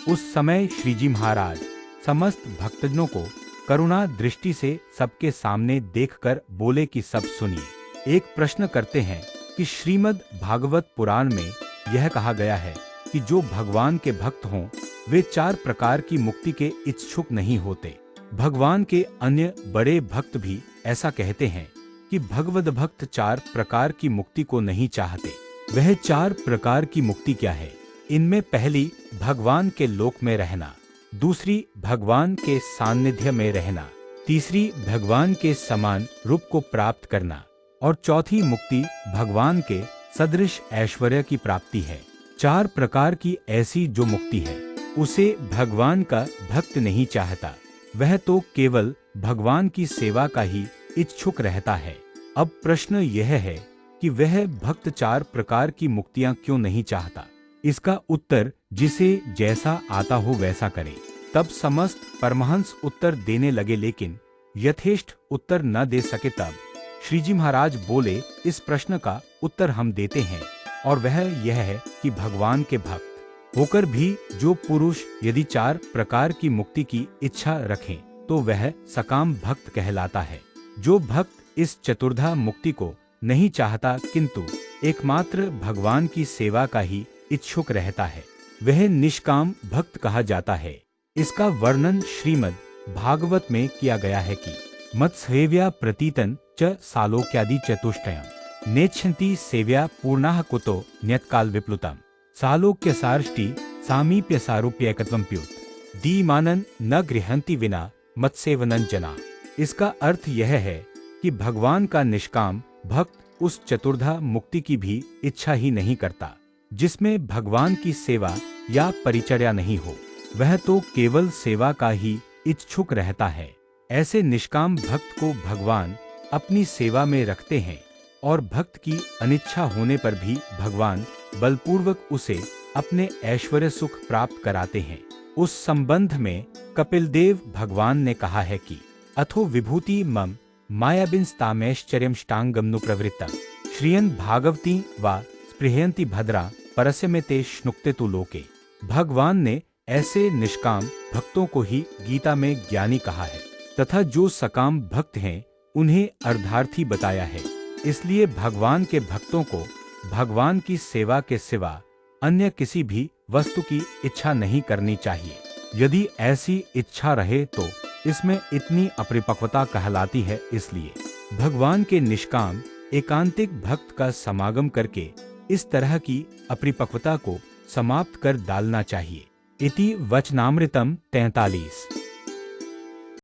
उस समय श्रीजी महाराज समस्त भक्तजनों को करुणा दृष्टि से सबके सामने देखकर बोले कि सब सुनिए। एक प्रश्न करते हैं कि श्रीमद् भागवत पुराण में यह कहा गया है कि जो भगवान के भक्त हों वे 4 प्रकार की मुक्ति के इच्छुक नहीं होते। भगवान के अन्य बड़े भक्त भी ऐसा कहते हैं कि भगवद भक्त 4 प्रकार की मुक्ति को नहीं चाहते। वह 4 प्रकार की मुक्ति क्या है? इनमें पहली भगवान के लोक में रहना, दूसरी भगवान के सान्निध्य में रहना, तीसरी भगवान के समान रूप को प्राप्त करना और चौथी मुक्ति भगवान के सदृश ऐश्वर्य की प्राप्ति है। 4 प्रकार की ऐसी जो मुक्ति है उसे भगवान का भक्त नहीं चाहता, वह तो केवल भगवान की सेवा का ही इच्छुक रहता है। अब प्रश्न यह है कि वह भक्त 4 प्रकार की मुक्तियां क्यों नहीं चाहता? इसका उत्तर जिसे जैसा आता हो वैसा करे। तब समस्त परमहंस उत्तर देने लगे, लेकिन यथेष्ट उत्तर न दे सके। तब श्रीजी महाराज बोले, इस प्रश्न का उत्तर हम देते हैं और वह यह है कि भगवान के भक्त होकर भी जो पुरुष यदि 4 प्रकार की मुक्ति की इच्छा रखें तो वह सकाम भक्त कहलाता है। जो भक्त इस चतुर्धा मुक्ति को नहीं चाहता किंतु एकमात्र भगवान की सेवा का ही इच्छुक रहता है, वह निष्काम भक्त कहा जाता है। इसका वर्णन श्रीमद् भागवत में किया गया है कि मत्सेव्या प्रतीतन च सालोक्यादि चतुष्टयम् नेच्छन्ति सेव्या पूर्णाः कुतो न्यत्काल विप्लुतम् सालोक्य सार्ष्टि सामीप्य सारूप्यकत्वं प्युत दीमानन न गृहन्ति विना मत्सेवनन जना। इसका अर्थ यह है कि भगवान का निष्काम भक्त उस चतुर्धा मुक्ति की भी इच्छा ही नहीं करता जिसमें भगवान की सेवा या परिचर्या नहीं हो, वह तो केवल सेवा का ही इच्छुक रहता है। ऐसे निष्काम भक्त को भगवान अपनी सेवा में रखते हैं और भक्त की अनिच्छा होने पर भी भगवान बलपूर्वक उसे अपने ऐश्वर्य सुख प्राप्त कराते हैं। उस संबंध में कपिलदेव भगवान ने कहा है कि अथो विभूति मम मायाबिंस्तामैश्चर्यम ष्टांगमनु प्रवृत्तम श्रियन भागवती वा स्पृहयन्ति भद्रा परस्य में ते श्नुक्ते तु लोके। भगवान ने ऐसे निष्काम भक्तों को ही गीता में ज्ञानी कहा है तथा जो सकाम भक्त हैं उन्हें अर्धार्थी बताया है। इसलिए भगवान के भक्तों को भगवान की सेवा के सिवा अन्य किसी भी वस्तु की इच्छा नहीं करनी चाहिए। यदि ऐसी इच्छा रहे तो इसमें इतनी अपरिपक्वता कहलाती है। इसलिए भगवान के निष्काम एकांतिक भक्त का समागम करके इस तरह की अपरिपक्वता को समाप्त कर डालना चाहिए। इति वचनामृतम 43।